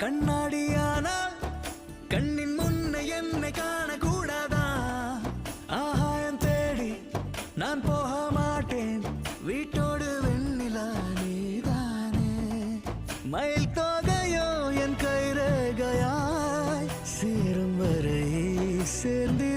கண்ணாடியானால் கண்ணின் முன்னை என்னை காணக்கூடாதா? ஆகாயம் தேடி நான் போக மாட்டேன், வீட்டோடு வெண்ணிலா நீதானே. மயில் தோகையோ என் கைரேகையாய் சேரும் வரை சேர்ந்து